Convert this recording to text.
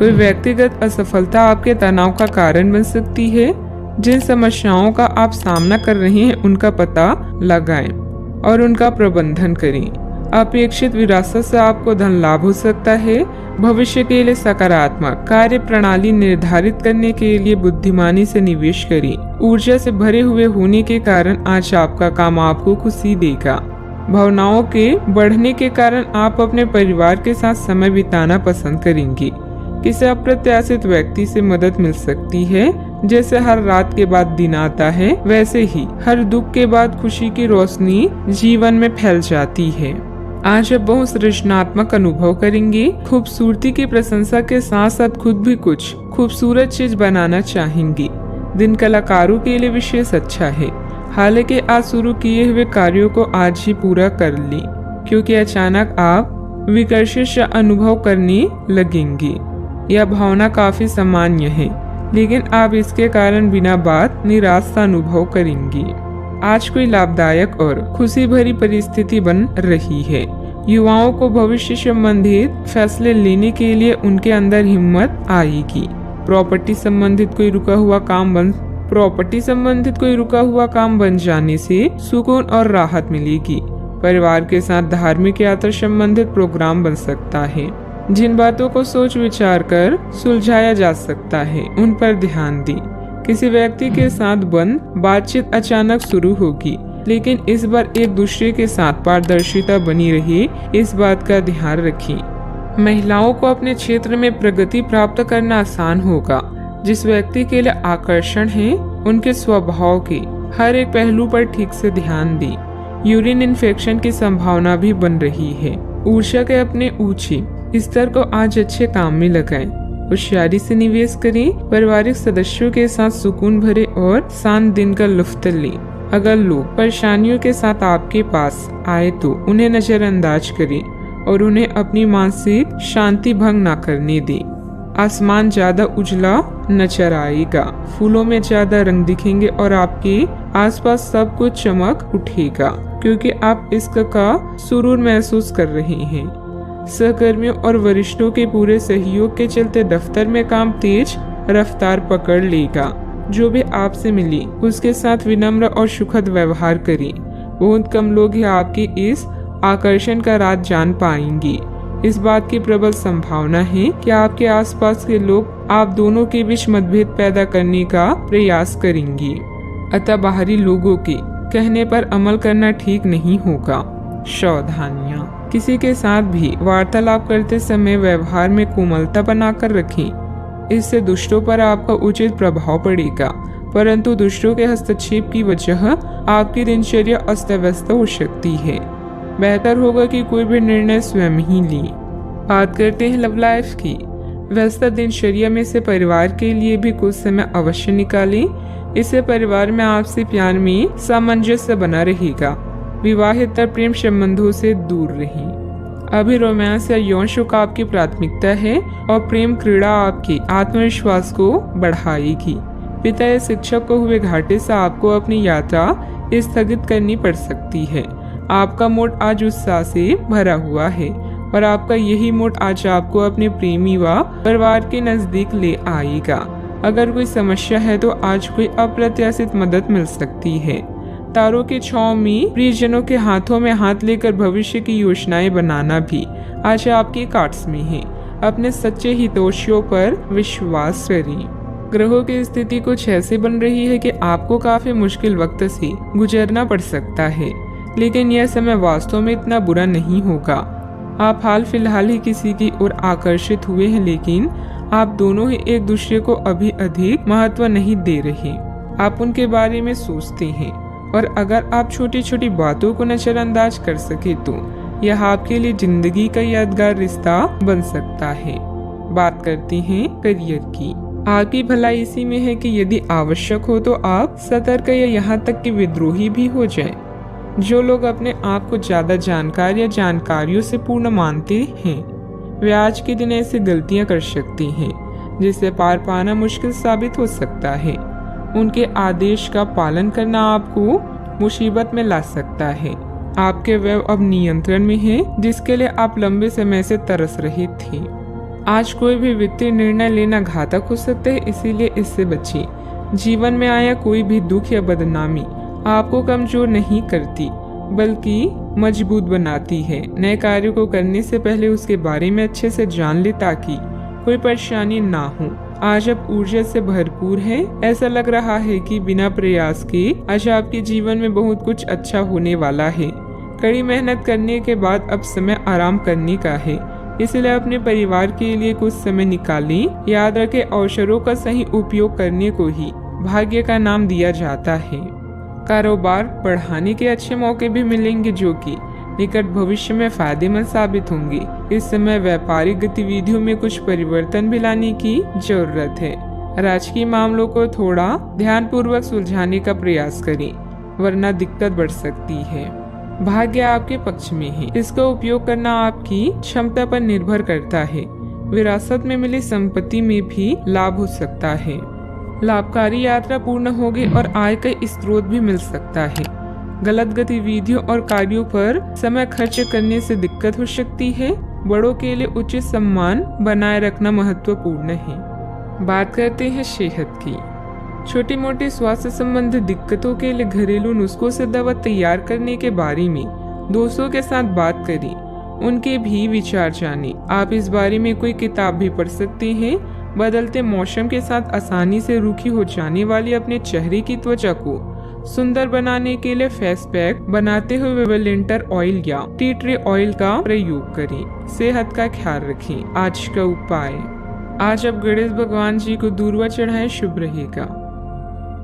कोई व्यक्तिगत असफलता आपके तनाव का कारण बन सकती है। जिन समस्याओं का आप सामना कर रहे हैं उनका पता लगाएं और उनका प्रबंधन करें। अपेक्षित विरासत से आपको धन लाभ हो सकता है। भविष्य के लिए सकारात्मक कार्य प्रणाली निर्धारित करने के लिए बुद्धिमानी से निवेश करें। ऊर्जा से भरे हुए होने के कारण आज आपका काम आपको खुशी देगा। भावनाओं के बढ़ने के कारण आप अपने परिवार के साथ समय बिताना पसंद करेंगे। किसी अप्रत्याशित व्यक्ति से मदद मिल सकती है। जैसे हर रात के बाद दिन आता है, वैसे ही हर दुख के बाद खुशी की रोशनी जीवन में फैल जाती है। आज आप बहुत रचनात्मक अनुभव करेंगे। खूबसूरती की प्रशंसा के साथ साथ खुद भी कुछ खूबसूरत चीज बनाना चाहेंगे। दिन कलाकारों के लिए विशेष अच्छा है। हालांकि आज शुरू किए हुए कार्यों को आज ही पूरा कर लें, क्योंकि अचानक आप विकर्षित अनुभव करने लगेंगे। यह भावना काफी सामान्य है, लेकिन आप इसके कारण बिना बात निराश अनुभव करेंगे। आज कोई लाभदायक और खुशी भरी परिस्थिति बन रही है। युवाओं को भविष्य संबंधित फैसले लेने के लिए उनके अंदर हिम्मत आएगी। प्रॉपर्टी संबंधित कोई रुका हुआ काम बन जाने से सुकून और राहत मिलेगी। परिवार के साथ धार्मिक यात्रा संबंधित प्रोग्राम बन सकता है। जिन बातों को सोच विचार कर सुलझाया जा सकता है उन पर ध्यान दें। किसी व्यक्ति के साथ बंद बातचीत अचानक शुरू होगी, लेकिन इस बार एक दूसरे के साथ पारदर्शिता बनी रहे, इस बात का ध्यान रखें। महिलाओं को अपने क्षेत्र में प्रगति प्राप्त करना आसान होगा। जिस व्यक्ति के लिए आकर्षण है, उनके स्वभाव के हर एक पहलू पर ठीक से ध्यान दें। यूरिन इन्फेक्शन की संभावना भी बन रही है। ऊर्जा के अपने ऊंचे स्तर को आज अच्छे काम में लगाएं। होशियारी से निवेश करें। पारिवारिक सदस्यों के साथ सुकून भरे और शांत दिन का लुत्फ लें। अगर लोग परेशानियों के साथ आपके पास आए तो उन्हें नजरअंदाज करें और उन्हें अपनी मानसिक शांति भंग न करने दें। आसमान ज्यादा उजला नजर आएगा। फूलों में ज्यादा रंग दिखेंगे और आपके आसपास सब कुछ चमक उठेगा, क्योंकि आप इसका सुरूर महसूस कर रहे हैं। सहकर्मियों और वरिष्ठों के पूरे सहयोग के चलते दफ्तर में काम तेज रफ्तार पकड़ लेगा। जो भी आपसे मिले उसके साथ विनम्र और सुखद व्यवहार करें। बहुत कम लोग ही आपके इस आकर्षण का राज जान पाएंगे। इस बात की प्रबल संभावना है कि आपके आसपास के लोग आप दोनों के बीच मतभेद पैदा करने का प्रयास करेंगे। अतः बाहरी लोगों के कहने पर अमल करना ठीक नहीं होगा। सावधानियां। किसी के साथ भी वार्तालाप करते समय व्यवहार में कोमलता बनाकर रखें। इससे दुष्टों पर आपका उचित प्रभाव पड़ेगा, परंतु दुष्टों के हस्तक्षेप की वजह आपकी दिनचर्या अस्त व्यस्त हो सकती है। बेहतर होगा कि कोई भी निर्णय स्वयं ही लें। बात करते हैं लव लाइफ की। व्यस्त दिनचर्या में से परिवार के लिए भी कुछ समय अवश्य निकालें। इससे परिवार में आपसी प्यार में सामंजस्य बना रहेगा। विवाहेतर प्रेम संबंधों से दूर रहें। अभी रोमांस या यौन सुख आपकी प्राथमिकता है और प्रेम क्रीड़ा आपके आत्मविश्वास को बढ़ाएगी। पिता या शिक्षक को हुए घाटे से आपको अपनी यात्रा स्थगित करनी पड़ सकती है। आपका मूड आज उत्साह से भरा हुआ है और आपका यही मूड आज आपको अपने प्रेमी व परिवार के नजदीक ले आएगा। अगर कोई समस्या है तो आज कोई अप्रत्याशित मदद मिल सकती है। तारों के छांव में प्रियजनों के हाथों में हाथ लेकर भविष्य की योजनाएं बनाना भी आज आपके कार्ड्स में है। अपने सच्चे हितैषियों पर विश्वास करें। ग्रहों की स्थिति कुछ ऐसी बन रही है कि आपको काफी मुश्किल वक्त से गुजरना पड़ सकता है, लेकिन यह समय वास्तव में इतना बुरा नहीं होगा। आप हाल फिलहाल ही किसी की ओर आकर्षित हुए हैं, लेकिन आप दोनों ही एक दूसरे को अभी अधिक महत्व नहीं दे रहे। आप उनके बारे में सोचते हैं और अगर आप छोटी छोटी बातों को नजरअंदाज कर सके तो यह आपके लिए जिंदगी का यादगार रिश्ता बन सकता है। बात करते हैं करियर की। आपकी भलाई इसी में है कि यदि आवश्यक हो तो आप सतर्क या यहाँ तक कि विद्रोही भी हो जाए। जो लोग अपने आप को ज्यादा जानकार या जानकारियों से पूर्ण मानते हैं वे आज के दिन ऐसी गलतियां कर सकते हैं जिसे पार पाना मुश्किल साबित हो सकता है। उनके आदेश का पालन करना आपको मुसीबत में ला सकता है। आपके व्यय अब नियंत्रण में है, जिसके लिए आप लंबे समय से तरस रहे थे। आज कोई भी वित्तीय निर्णय लेना घातक हो सकता है, इसीलिए इससे बचिए। जीवन में आया कोई भी दुख या बदनामी आपको कमजोर नहीं करती बल्कि मजबूत बनाती है। नए कार्यों को करने से पहले उसके बारे में अच्छे से जान ले ताकि कोई परेशानी ना हो। आज आप ऊर्जा से भरपूर है। ऐसा लग रहा है कि बिना प्रयास के आज आपके जीवन में बहुत कुछ अच्छा होने वाला है। कड़ी मेहनत करने के बाद अब समय आराम करने का है, इसलिए अपने परिवार के लिए कुछ समय निकालें। याद रखें, अवसरों का सही उपयोग करने को ही भाग्य का नाम दिया जाता है। कारोबार बढ़ाने के अच्छे मौके भी मिलेंगे जो कि निकट भविष्य में फायदेमंद साबित होंगे। इस समय व्यापारिक गतिविधियों में कुछ परिवर्तन भी लाने की जरूरत है। राजकीय मामलों को थोड़ा ध्यानपूर्वक सुलझाने का प्रयास करें, वरना दिक्कत बढ़ सकती है। भाग्य आपके पक्ष में है, इसका उपयोग करना आपकी क्षमता पर निर्भर करता है। विरासत में मिली संपत्ति में भी लाभ हो सकता है। लाभकारी यात्रा पूर्ण होगी और आय का स्रोत भी मिल सकता है। गलत गतिविधियों और कार्यों पर समय खर्च करने से दिक्कत हो सकती है। बड़ों के लिए उचित सम्मान बनाए रखना महत्वपूर्ण है। बात करते हैं सेहत की। छोटी मोटी स्वास्थ्य संबंधी दिक्कतों के लिए घरेलू नुस्खों से दवा तैयार करने के बारे में दोस्तों के साथ बात करें, उनके भी विचार जानें। आप इस बारे में कोई किताब भी पढ़ सकते हैं। बदलते मौसम के साथ आसानी से रूखी हो जाने वाली अपने चेहरे की त्वचा को सुंदर बनाने के लिए फेस पैक बनाते हुए वेलेंटर ऑयल या टी ट्री ऑयल का प्रयोग करें। सेहत का ख्याल रखें। आज का उपाय, आज आप गणेश भगवान जी को दूर्वा चढ़ाएं, शुभ रहेगा।